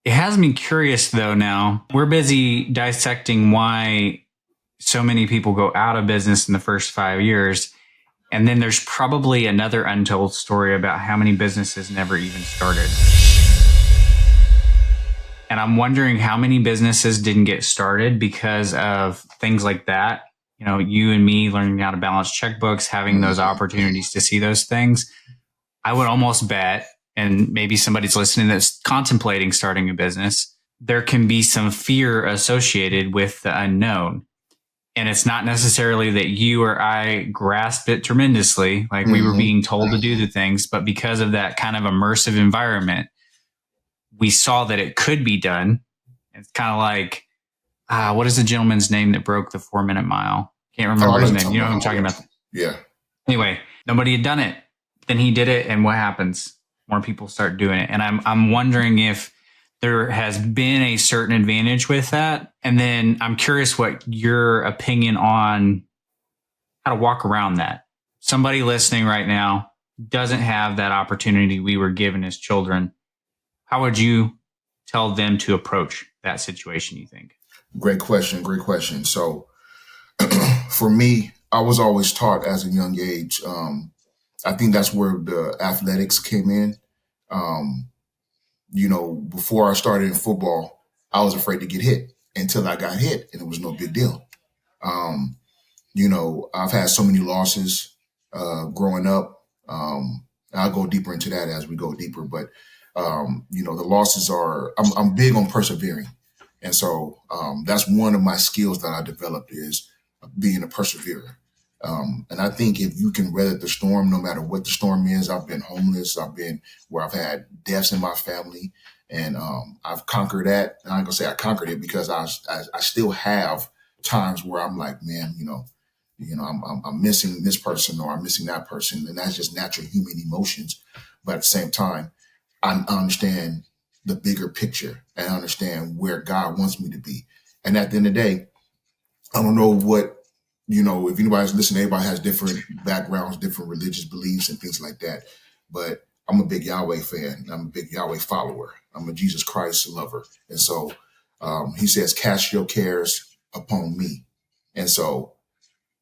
It has me curious though now. We're busy dissecting why so many people go out of business in the first 5 years. And then there's probably another untold story about how many businesses never even started. And I'm wondering how many businesses didn't get started because of things like that. You know, you and me learning how to balance checkbooks, having those opportunities to see those things. I would almost bet, and maybe somebody's listening that's contemplating starting a business, there can be some fear associated with the unknown. And it's not necessarily that you or I grasped it tremendously, like we were being told to do the things, but because of that kind of immersive environment, we saw that it could be done. It's kind of like, what is the gentleman's name that broke the 4-minute mile? Can't remember his name. You know what I'm talking about? Yeah. Anyway, nobody had done it. Then he did it. And what happens? More people start doing it. And I'm wondering if there has been a certain advantage with that. And then I'm curious what your opinion on how to walk around that. Somebody listening right now doesn't have that opportunity we were given as children. How would you tell them to approach that situation, you think? Great question. So for me, I was always taught as a young age. I think that's where the athletics came in. Before I started in football, I was afraid to get hit until I got hit, and it was no big deal. I've had so many losses growing up. I'll go deeper into that as we go deeper, but the losses I'm big on persevering. And so that's one of my skills that I developed is being a perseverer. And I think if you can weather the storm, no matter what the storm is, I've been homeless. I've been where I've had deaths in my family, and I've conquered that. And I'm gonna say I conquered it because I still have times where I'm like, man, I'm missing this person or I'm missing that person, and that's just natural human emotions. But at the same time, I understand the bigger picture and I understand where God wants me to be. And at the end of the day, I don't know if anybody's listening, everybody has different backgrounds, different religious beliefs and things like that. But I'm a big Yahweh fan. I'm a big Yahweh follower. I'm a Jesus Christ lover. And so he says, cast your cares upon me. And so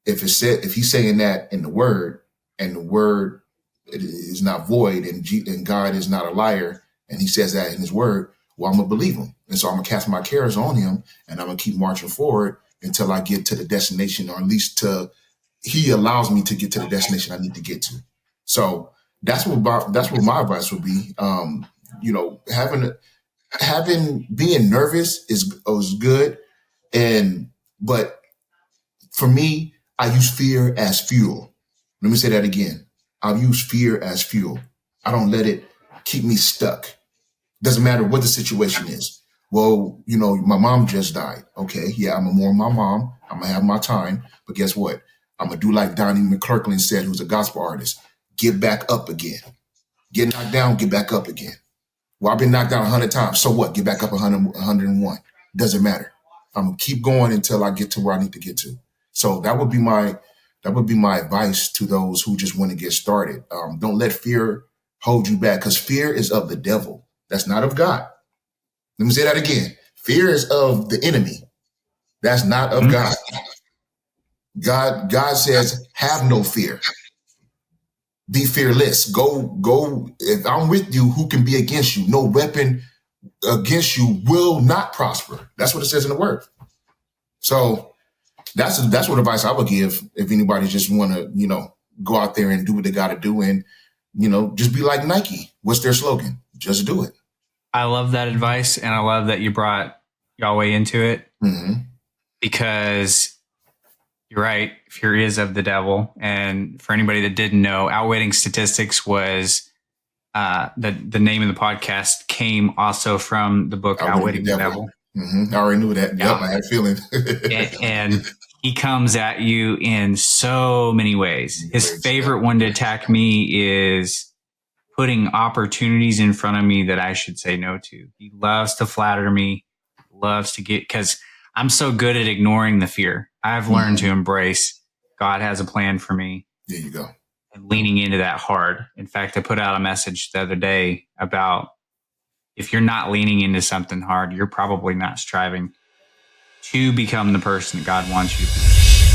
if he's saying that in the word, and the word is not void, and God is not a liar, and he says that in his word, well, I'm going to believe him. And so I'm going to cast my cares on him, and I'm going to keep marching forward until I get to the destination, or at least he allows me to get to the destination I need to get to. So that's what my advice would be. Being nervous is good. But for me, I use fear as fuel. Let me say that again. I use fear as fuel. I don't let it keep me stuck. Doesn't matter what the situation is. Well, my mom just died. Okay, yeah, I'm gonna mourn my mom. I'm gonna have my time. But guess what? I'm gonna do like Donnie McClurkin said, who's a gospel artist. Get back up again. Get knocked down, get back up again. Well, I've been knocked down 100 times. So what? Get back up 101. Doesn't matter. I'm gonna keep going until I get to where I need to get to. So that would be my advice to those who just want to get started. Don't let fear hold you back, because fear is of the devil. That's not of God. Let me say that again. Fear is of the enemy. That's not of God. God says, have no fear. Be fearless. Go. If I'm with you, who can be against you? No weapon against you will not prosper. That's what it says in the word. So that's what advice I would give if anybody just want to, go out there and do what they got to do, and, just be like Nike. What's their slogan? Just do it. I love that advice, and I love that you brought Yahweh into it, because you're right. Fear is of the devil. And for anybody that didn't know, Outwitting Statistics was the name of the podcast came also from the book Outwitting the Devil. I already knew that. Yeah. Yep, I had a feeling. and he comes at you in so many ways. His favorite one to attack me is putting opportunities in front of me that I should say no to. He loves to flatter me, loves to because I'm so good at ignoring the fear. I've learned to embrace God has a plan for me. There you go. And leaning into that hard. In fact, I put out a message the other day about if you're not leaning into something hard, you're probably not striving to become the person that God wants you to be.